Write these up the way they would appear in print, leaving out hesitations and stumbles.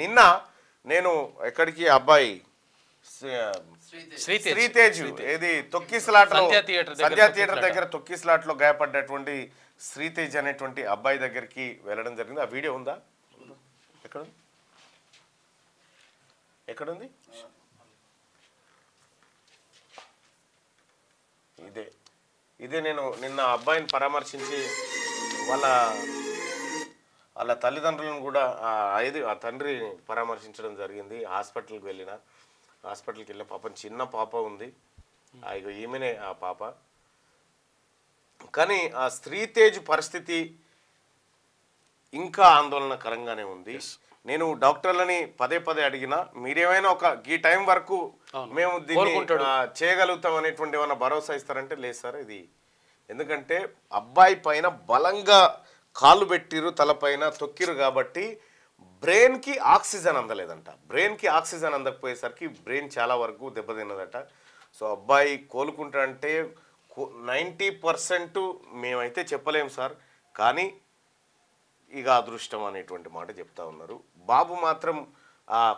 నిన్న నేను ఎక్కడికి అబ్బాయి శ్రీతేజ్ ఏది తొక్కిసలాటలో సంధ్యా థియేటర్ దగ్గర తొక్కిసలాటలో గాయపడ్డటువంటి శ్రీతేజ్ అనేటువంటి అబ్బాయి దగ్గరికి వెళ్ళడం జరిగింది. ఆ వీడియో ఉందా? ఎక్కడుంది? ఇదే నేను నిన్న అబ్బాయిని పరామర్శించి వాళ్ళ తల్లిదండ్రులను కూడా ఆ తండ్రి పరామర్శించడం జరిగింది. హాస్పిటల్కి వెళ్ళిన పాపం చిన్న పాప ఉంది, ఇక ఈమెనే ఆ పాప. కానీ ఆ శ్రీతేజ్ పరిస్థితి ఇంకా ఆందోళనకరంగానే ఉంది. నేను డాక్టర్లని పదే అడిగినా మీరేమైనా ఈ టైం వరకు మేము దీన్ని చేయగలుగుతాం అనేటువంటి ఏమైనా భరోసా ఇస్తారంటే లేదు సార్ ఇది. ఎందుకంటే అబ్బాయి పైన బలంగా కాళ్ళు పెట్టిరు, తలపైన తొక్కిరు కాబట్టి బ్రెయిన్కి ఆక్సిజన్ అందలేదంట. బ్రెయిన్కి ఆక్సిజన్ అందకపోయేసరికి బ్రెయిన్ చాలా వరకు దెబ్బతిన్నదట. సో అబ్బాయి కోలుకుంటారంటే 90% మేమైతే చెప్పలేము సార్, కానీ ఇక అదృష్టం అనేటువంటి మాట చెప్తా ఉన్నారు. బాబు మాత్రం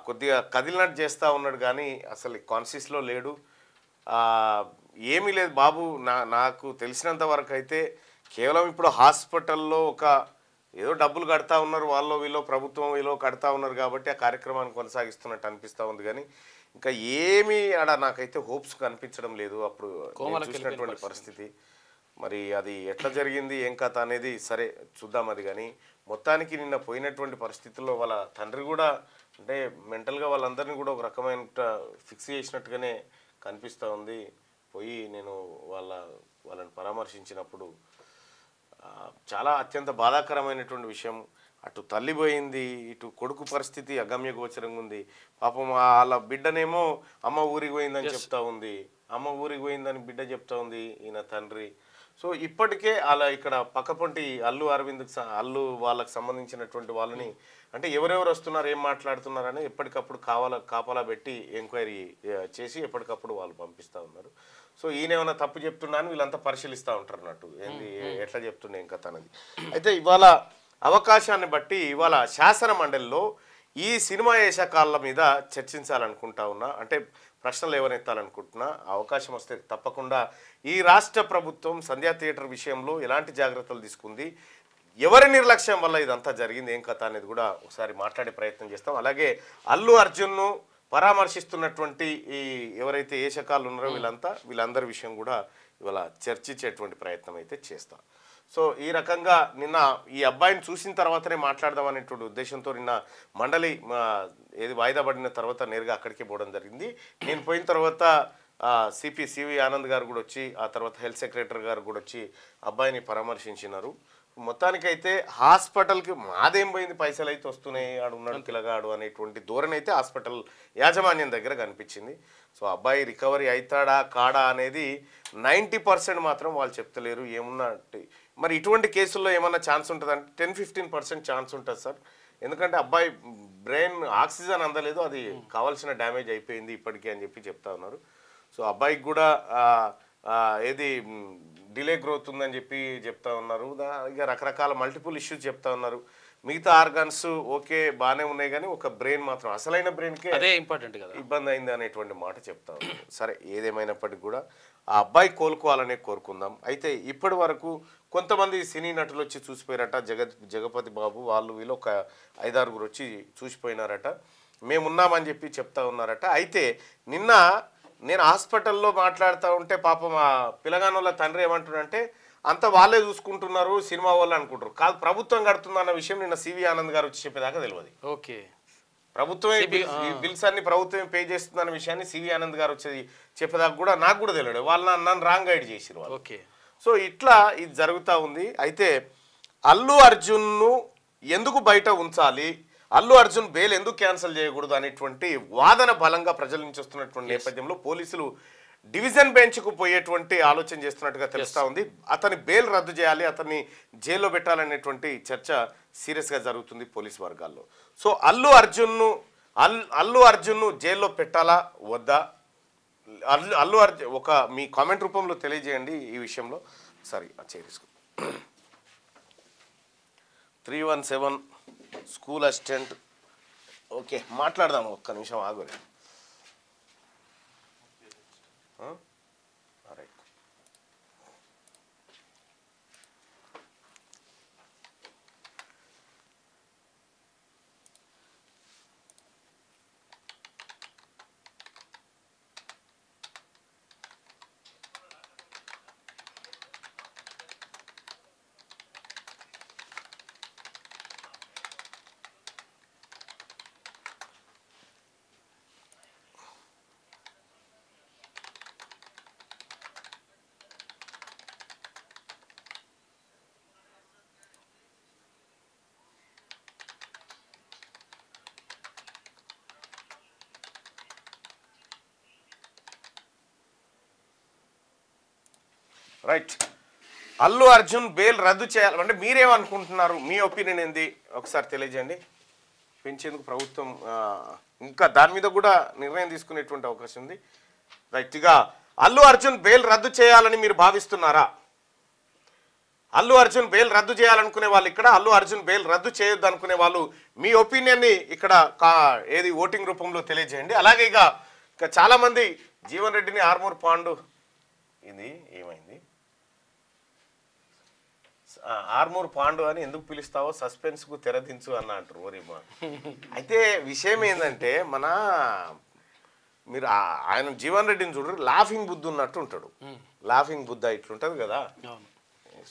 కొద్దిగా కదిలినట్టు చేస్తూ ఉన్నాడు కానీ అసలు కాన్షియస్లో లేడు, ఏమీ లేదు బాబు. నాకు తెలిసినంత వరకు అయితే కేవలం ఇప్పుడు హాస్పిటల్లో ఏదో డబ్బులు కడతా ఉన్నారు, వాళ్ళు వీళ్ళు ప్రభుత్వం వీళ్ళు కడతా ఉన్నారు కాబట్టి ఆ కార్యక్రమాన్ని కొనసాగిస్తున్నట్టు అనిపిస్తూ ఉంది. కానీ ఇంకా ఏమీ నాకైతే హోప్స్ కనిపించడం లేదు అప్పుడు చూసినటువంటి పరిస్థితి. మరి అది ఎట్లా జరిగింది ఏం కథ అనేది సరే చూద్దాం అది. కానీ మొత్తానికి నిన్న పోయినటువంటి పరిస్థితుల్లో వాళ్ళ తండ్రి కూడా అంటే మెంటల్గా వాళ్ళందరినీ కూడా ఒక రకమైన ఫిక్స్ చేసినట్టుగానే కనిపిస్తూ ఉంది. పోయి నేను వాళ్ళని పరామర్శించినప్పుడు చాలా అత్యంత బాధాకరమైనటువంటి విషయం. అటు తల్లి పోయింది, ఇటు కొడుకు పరిస్థితి అగమ్య గోచరంగా ఉంది. పాపం వాళ్ళ బిడ్డనేమో అమ్మ ఊరికి పోయిందని చెప్తా ఉంది, అమ్మ ఊరికి పోయిందని బిడ్డ చెప్తా ఉంది ఈయన తండ్రి. సో ఇప్పటికే అలా ఇక్కడ పక్కపొంటి అల్లు వాళ్ళకి సంబంధించినటువంటి వాళ్ళని అంటే ఎవరెవరు వస్తున్నారు ఏం మాట్లాడుతున్నారని ఎప్పటికప్పుడు కాపలా పెట్టి ఎంక్వైరీ చేసి ఎప్పటికప్పుడు వాళ్ళు పంపిస్తూ ఉన్నారు. సో ఈయన ఏమైనా తప్పు చెప్తున్నా అని వీళ్ళంతా పరిశీలిస్తూ ఉంటారు అన్నట్టు ఏంది ఎట్లా చెప్తుండే ఏం కథ అనేది. అయితే ఇవాళ అవకాశాన్ని బట్టి ఇవాళ శాసన మండలిలో ఈ సినిమా వేషకాల మీద చర్చించాలనుకుంటా ఉన్నా, అంటే ప్రశ్నలు ఎవరెత్తాలనుకుంటున్నా అవకాశం వస్తే తప్పకుండా ఈ రాష్ట్ర ప్రభుత్వం సంధ్యా థియేటర్ విషయంలో ఎలాంటి జాగ్రత్తలు తీసుకుంది, ఎవరి నిర్లక్ష్యం వల్ల ఇదంతా జరిగింది ఏం కథ అనేది కూడా ఒకసారి మాట్లాడే ప్రయత్నం చేస్తాం. అలాగే అల్లు అర్జున్ను పరామర్శిస్తున్నటువంటి ఈ ఎవరైతే ఏషకాలు ఉన్నారో వీళ్ళందరి విషయం కూడా ఇవాళ చర్చించేటువంటి ప్రయత్నం అయితే చేస్తాం. సో ఈ రకంగా నిన్న ఈ అబ్బాయిని చూసిన తర్వాతనే మాట్లాడదాం అనేటువంటి ఉద్దేశంతో నిన్న మండలి వాయిదా పడిన తర్వాత నేరుగా అక్కడికే పోవడం జరిగింది. నేను పోయిన తర్వాత సివి ఆనంద్ గారు కూడా వచ్చి, ఆ తర్వాత హెల్త్ సెక్రటరీ గారు కూడా వచ్చి అబ్బాయిని పరామర్శించినారు. మొత్తానికైతే హాస్పిటల్కి మాదేం పోయింది, పైసలు అయితే వస్తున్నాయి, ఆడు ఉన్నాడు పిల్లగాడు అనేటువంటి ధోరణి అయితే హాస్పిటల్ యాజమాన్యం దగ్గర కనిపించింది. సో అబ్బాయి రికవరీ అవుతాడా కాడా అనేది 90% మాత్రం వాళ్ళు చెప్తలేరు. ఏమున్నా మరి ఇటువంటి కేసుల్లో ఏమన్నా ఛాన్స్ ఉంటుందంటే 10-15% ఛాన్స్ ఉంటుంది సార్. ఎందుకంటే అబ్బాయి బ్రెయిన్ ఆక్సిజన్ అందలేదు, అది కావాల్సిన డ్యామేజ్ అయిపోయింది ఇప్పటికీ అని చెప్తా ఉన్నారు. సో అబ్బాయికి కూడా ఏది డిలే గ్రోత్ ఉందని చెప్తా ఉన్నారు. ఇక రకరకాల మల్టిపుల్ ఇష్యూస్ చెప్తా ఉన్నారు. మిగతా ఆర్గాన్స్ ఓకే బాగానే ఉన్నాయి కానీ ఒక బ్రెయిన్ మాత్రం అసలైన బ్రెయిన్కే అదే ఇంపార్టెంట్ కదా, ఇబ్బంది అయింది అనేటువంటి మాట చెప్తా ఉన్నారు. సరే ఏదేమైనప్పటికీ కూడా ఆ అబ్బాయి కోలుకోవాలనే కోరుకుందాం. అయితే ఇప్పటి వరకు కొంతమంది సినీ నటులు వచ్చి చూసిపోయారట, జగపతి బాబు వాళ్ళు వీళ్ళు ఒక 5-6 వచ్చి చూసిపోయినారట, మేమున్నామని చెప్తా ఉన్నారట. అయితే నిన్న నేను హాస్పిటల్లో మాట్లాడుతూ ఉంటే పాపం ఆ పిల్లగానోళ్ళ తండ్రి ఏమంటున్నారంటే అంతా వాళ్ళే చూసుకుంటున్నారు సినిమా వాళ్ళు అనుకుంటారు, కాదు ప్రభుత్వం కడుతుందన్న విషయం నిన్న సివి ఆనంద్ గారు వచ్చి చెప్పేదాకా తెలియదు. ఓకే, ప్రభుత్వమే బిల్స్ అన్ని ప్రభుత్వమే పే చేస్తుందన్న విషయాన్ని సివి ఆనంద్ గారు వచ్చి చెప్పేదాకా కూడా నాకు కూడా తెలియదు. వాళ్ళు నన్ను రాంగ్ గైడ్ చేసిరు వాళ్ళు. ఓకే, సో ఇట్లా ఇది జరుగుతూ ఉంది. అయితే అల్లు అర్జున్ను ఎందుకు బయట ఉంచాలి, అల్లు అర్జున్ బెయిల్ ఎందుకు క్యాన్సిల్ చేయకూడదు అనేటువంటి వాదన బలంగా ప్రజల నుంచి వస్తున్నటువంటి నేపథ్యంలో పోలీసులు డివిజన్ బెంచ్కు పోయేటువంటి ఆలోచన చేస్తున్నట్టుగా తెలుస్తూ ఉంది. అతని బెయిల్ రద్దు చేయాలి, అతన్ని జైల్లో పెట్టాలనేటువంటి చర్చ సీరియస్గా జరుగుతుంది పోలీసు వర్గాల్లో. సో అల్లు అర్జున్ను జైల్లో పెట్టాలా వద్దా, అల్లు అర్జున్ మీ కామెంట్ రూపంలో తెలియజేయండి ఈ విషయంలో. సరే చేరేసుకో 317 స్కూల్ అసిస్టెంట్ ఓకే మాట్లాడదాం, ఒక్క నిమిషం ఆగు. Right. Right. Allu Arjun bail రద్దు చేయాలి అంటే మీరేమనుకుంటున్నారు, మీ ఒపీనియన్ ఏంది ఒకసారి తెలియజేయండి. పెంచేందుకు ప్రభుత్వం ఇంకా దాని మీద కూడా నిర్ణయం తీసుకునేటువంటి అవకాశం ఉంది. రైట్. ఇక అల్లు అర్జున్ బెయిల్ రద్దు చేయాలని మీరు భావిస్తున్నారా? అల్లు అర్జున్ బెయిల్ రద్దు చేయాలనుకునే వాళ్ళు ఇక్కడ, అల్లు అర్జున్ బెయిల్ రద్దు చేయొద్దు అనుకునే వాళ్ళు మీ ఒపీనియన్ని ఇక్కడ ఏది ఓటింగ్ రూపంలో తెలియజేయండి. అలాగే ఇక చాలామంది జీవన్ రెడ్డిని ఆర్మూర్ పాండు ఇది ఏమైంది ఆర్మూర్ పాండు అని ఎందుకు పిలుస్తావో సస్పెన్స్కు తెరదించు అన్న అంటారు ఓరిమా. అయితే విషయం ఏంటంటే మీరు ఆయన జీవన్ రెడ్డిని చూడరు, లాఫింగ్ బుద్ధ ఉన్నట్టు ఉంటాడు. లాఫింగ్ బుద్ధ ఇట్లుంటది కదా,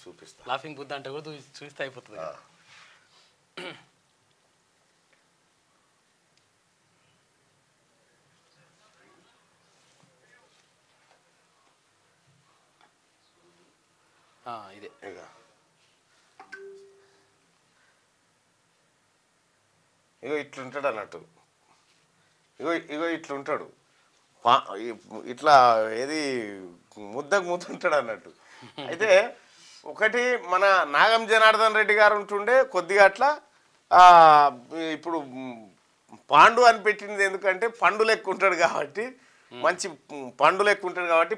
చూపిస్తా. లాఫింగ్ బుద్ధ అంటే కూడా చూస్తే అయిపోతుంది. ఇదే ఇగో ఇట్లుంటాడు అన్నట్టు, ఇగో ఇట్లుంటాడు, ఇట్లా ఏది ముద్దకు ముద్దుంటాడు అన్నట్టు. అయితే ఒకటి మన నాగం జనార్దన్ రెడ్డి గారు ఉంటుండే కొద్దిగా అట్లా, ఇప్పుడు పాండు అని పెట్టింది ఎందుకంటే పండు లెక్క ఉంటాడు కాబట్టి, మంచి పండు లెక్క ఉంటాడు కాబట్టి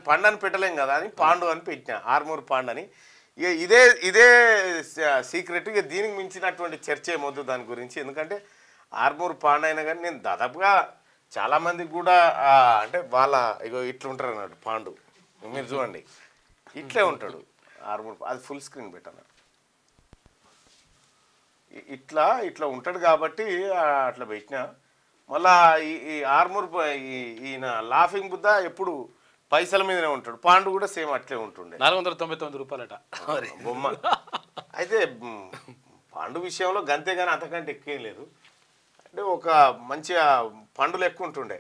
పండని పెట్టలేం కదా అని పాండు అని పెట్టినా, ఆర్మూర్ పాండు అని. ఇక ఇదే సీక్రెట్. ఇక దీనికి మించినటువంటి చర్చ ఏమొద్దు దాని గురించి, ఎందుకంటే ఆర్మూర్ పాండు అయినా కానీ నేను దాదాపుగా చాలామందికి కూడా అంటే వాళ్ళ ఇగో ఇట్లుంటారు అన్నట్టు పాండు. మీరు చూడండి ఇట్లే ఉంటాడు ఆర్మూర్, అది ఫుల్ స్క్రీన్ పెట్టాను. ఇట్లా ఉంటాడు కాబట్టి అట్లా పెట్టినా. మళ్ళా ఈ ఆర్మూర్ ఈయన లాఫింగ్ బుద్ధ ఎప్పుడు పైసల మీదనే ఉంటాడు, పాండు కూడా సేమ్ అట్లే ఉంటుండే. 499 రూపాయలట బొమ్మ. అయితే పాండు విషయంలో గంతే కానీ అంతకంటే ఎక్కువ లేదు, అంటే ఒక మంచిగా పండులు ఎక్కువ ఉంటుండే.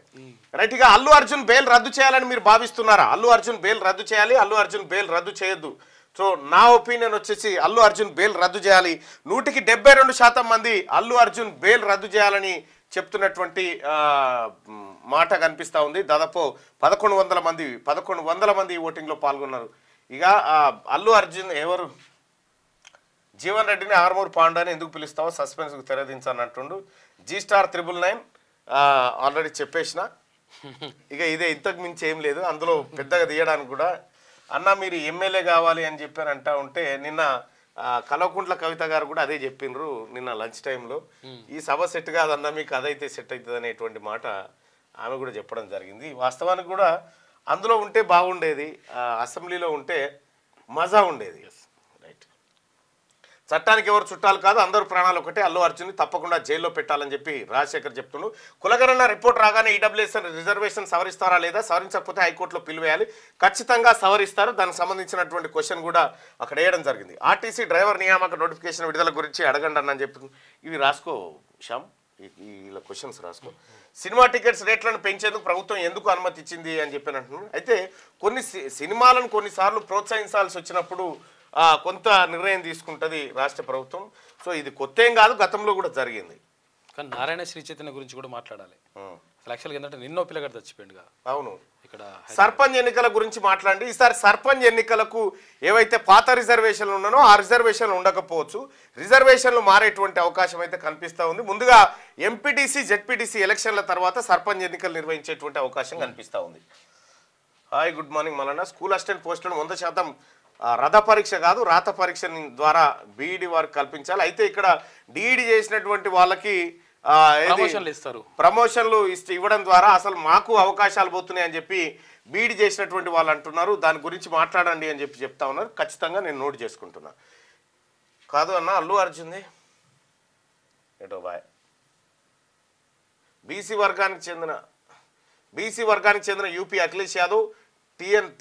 రైట్. ఇక అల్లు అర్జున్ బెయిల్ రద్దు చేయాలని మీరు భావిస్తున్నారా? అల్లు అర్జున్ బెయిల్ రద్దు చేయాలి, అల్లు అర్జున్ బెయిల్ రద్దు చేయొద్దు. సో నా ఒపీనియన్ వచ్చేసి అల్లు అర్జున్ బెయిల్ రద్దు చేయాలి. 172% మంది అల్లు అర్జున్ బెయిల్ రద్దు చేయాలని చెప్తున్నటువంటి మాట కనిపిస్తూ ఉంది. దాదాపు 1100 మంది ఓటింగ్లో పాల్గొన్నారు. ఇక అల్లు అర్జున్ ఎవరు జీవన్ రెడ్డిని ఆర్మూర్ పాండు అని ఎందుకు పిలుస్తావో సస్పెన్స్కు తెరదించానంటుండు. G*999 ఆల్రెడీ చెప్పేసిన. ఇక ఇదే, ఇంతకు మించి ఏం లేదు అందులో పెద్దగా తీయడానికి కూడా. అన్న మీరు ఎమ్మెల్యే కావాలి అని చెప్పారు అంటా ఉంటే నిన్న కల్వకుంట్ల కవిత గారు కూడా అదే చెప్పిండ్రు నిన్న లంచ్ టైంలో. ఈ సభ సెట్ కాదన్నా మీకు అదైతే సెట్ అవుతుంది అనేటువంటి మాట ఆమె కూడా చెప్పడం జరిగింది. వాస్తవానికి కూడా అందులో ఉంటే బాగుండేది, అసెంబ్లీలో ఉంటే మజా ఉండేది. రైట్. చట్టానికి ఎవరు చుట్టాలు కాదు, అందరూ ప్రాణాలు ఒకటే. అల్లు అర్జున్ని తప్పకుండా జైల్లో పెట్టాలని చెప్పి రాజశేఖర్ చెప్తుండు. కులగణన రిపోర్ట్ రాగానే ఈడబ్ల్యూఎస్ రిజర్వేషన్ సవరిస్తారా లేదా, సవరించకపోతే హైకోర్టులో పిలువేయాలి, ఖచ్చితంగా సవరిస్తారు. దానికి సంబంధించినటువంటి క్వశ్చన్ కూడా అక్కడ వేయడం జరిగింది. ఆర్టీసీ డ్రైవర్ నియామక నోటిఫికేషన్ విడుదల గురించి అడగండి అని చెప్పి ఇవి రాసుకో శ్యామ్, ఇలా క్వశ్చన్స్ రాసుకో. సినిమా టికెట్స్ రేట్లను పెంచేందుకు ప్రభుత్వం ఎందుకు అనుమతి ఇచ్చింది అని చెప్పి అంటున్నాను. అయితే కొన్ని సినిమాలను కొన్నిసార్లు ప్రోత్సహించాల్సి వచ్చినప్పుడు కొంత నిర్ణయం తీసుకుంటుంది రాష్ట్ర ప్రభుత్వం. సో ఇది కొత్త ఏం కాదు, గతంలో కూడా జరిగింది. కానీ నారాయణ శ్రీ చైతన్య గురించి కూడా మాట్లాడాలి. యాక్చువల్గా ఏంటంటే నిన్నో పిల్లగాడు చచ్చిపోయింది. అవును. ఇక్కడ సర్పంచ్ ఎన్నికల గురించి మాట్లాడండి. ఈసారి సర్పంచ్ ఎన్నికలకు ఏవైతే పాత రిజర్వేషన్లు ఉన్నానో ఆ రిజర్వేషన్లు ఉండకపోవచ్చు, రిజర్వేషన్లు మారేటువంటి అవకాశం అయితే కనిపిస్తూ ఉంది. ముందుగా ఎంపీటీసీ జెడ్పీటీసీ ఎలక్షన్ల తర్వాత సర్పంచ్ ఎన్నికలు నిర్వహించేటువంటి అవకాశం కనిపిస్తూ ఉంది. Hi, good morning Mallanna. School assistant పోస్టులను 100% రథ పరీక్ష కాదు, రాత పరీక్ష ద్వారా బీఈడి వారికి కల్పించాలి. అయితే ఇక్కడ డిఈడి చేసినటువంటి వాళ్ళకి ప్రమోషన్లు ఇస్తారు. ప్రమోషన్లు ఇవ్వడం ద్వారా అసలు మాకు అవకాశాలు పోతున్నాయి అని చెప్పి బీడ్ చేసినటువంటి వాళ్ళు అంటున్నారు. దాని గురించి మాట్లాడండి అని చెప్పి చెప్తా ఉన్నారు. ఖచ్చితంగా నేను నోట్ చేసుకుంటున్నా. కాదు అన్న, అల్లు అర్జున్ది ఏటో బాయ్ బీసీ వర్గానికి చెందిన యూపీ అఖిలేష్ యాదవ్ టీఎన్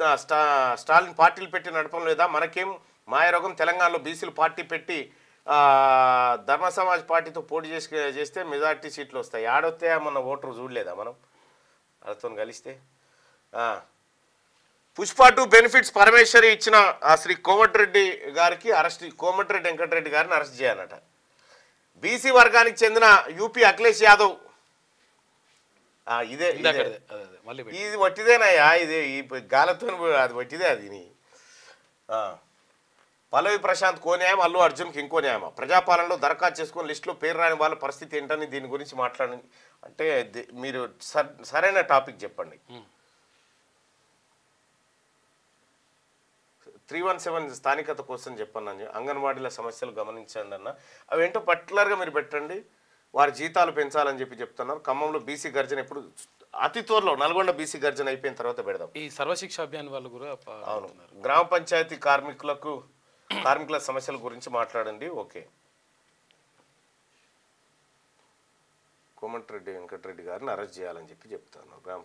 స్టాలిన్ పార్టీలు పెట్టి నడపడం లేదా, మనకేం మాయరోగం, తెలంగాణలో బీసీలు పార్టీ పెట్టి ధర్మ సమాజ్ పార్టీతో పోటీ చేస్తే మెజార్టీ సీట్లు వస్తాయి. ఆడొస్తే మన ఓటరు చూడలేదా మనం వాళ్ళతో కలిస్తే. పుష్ప 2 బెనిఫిట్స్ పరమేశ్వరి ఇచ్చిన శ్రీ కోమటిరెడ్డి గారికి అరెస్ట్, కోమటిరెడ్డి వెంకటరెడ్డి గారిని అరెస్ట్ చేయాలట. బీసీ వర్గానికి చెందిన యూపీ అఖిలేష్ యాదవ్ ఇది వట్టిదేనయ్యా, ఇది ఈ గాలతో అది వట్టిదే. అది పల్లవి ప్రశాంత్ కో న్యాయం, అల్లు అర్జున్కి ఇంకో న్యాయమా? ప్రజాపాలనలో దరఖాస్తు చేసుకుని లిస్టులో పేరు రాని వాళ్ళ పరిస్థితి ఏంటని దీని గురించి మాట్లాడండి అంటే మీరు సరైన టాపిక్ చెప్పండి. 317 స్థానికత కోసం చెప్పండి. అంగన్వాడీల సమస్యలు గమనించండి అన్న. అవేంటో పర్టికులర్గా మీరు పెట్టండి. వారి జీతాలు పెంచాలని చెప్పి చెప్తున్నారు. ఖమ్మంలో బీసీ గర్జన ఇప్పుడు అతి త్వరలో, నల్గొండ బీసీ గర్జన అయిపోయిన తర్వాత పెడదాం. ఈ సర్వశిక్ష అభియాన్ వాళ్ళు కూడా అవును, గ్రామ పంచాయతీ కార్మికుల సమస్యల గురించి మాట్లాడండి. ఓకే, కోమటిరెడ్డి వెంకటరెడ్డి గారిని అరెస్ట్ చేయాలని చెప్పి చెప్తాను.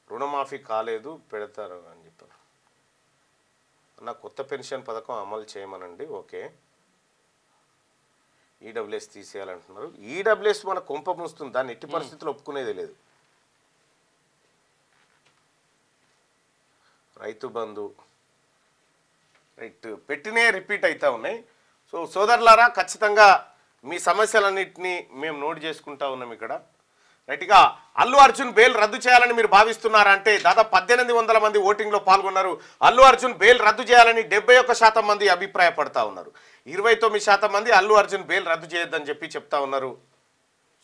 రుణమాఫీ కాలేదు, పెడతారు అని చెప్పారు అన్న. కొత్త పెన్షన్ పథకం అమలు చేయమనండి. Okay, EWS తీసేయాలంటున్నారు. ఈడబ్ల్యూఎస్ మన కొంప ముస్తుంది, దాన్ని ఎట్టి పరిస్థితుల్లో ఒప్పుకునేది లేదు. రైతు బంధు రైట్ పెట్టినే రిపీట్ అవుతూ ఉన్నాయి. సో సోదరులారా, ఖచ్చితంగా మీ సమస్యలన్నింటినీ మేము నోట్ చేసుకుంటా ఉన్నాం ఇక్కడ. రైట్గా అల్లు అర్జున్ బెయిల్ రద్దు చేయాలని మీరు భావిస్తున్నారా అంటే దాదాపు 1800 మంది ఓటింగ్లో పాల్గొన్నారు. అల్లు అర్జున్ బెయిల్ రద్దు చేయాలని 71% మంది అభిప్రాయపడతా ఉన్నారు. 29% మంది అల్లు అర్జున్ బెయిల్ రద్దు చేయొద్దని చెప్పి చెప్తా ఉన్నారు.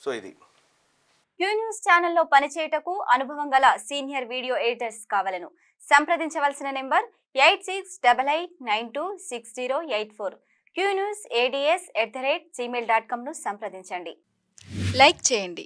సో ఇది క్యూ న్యూస్ ఛానల్లో పనిచేయటకు అనుభవం గల సీనియర్ వీడియో ఎడిటర్స్ కావాలను సంప్రదించవలసిన నెంబర్ 8688926084. qnews@gmail.com ను సంప్రదించండి. లైక్ చేయండి.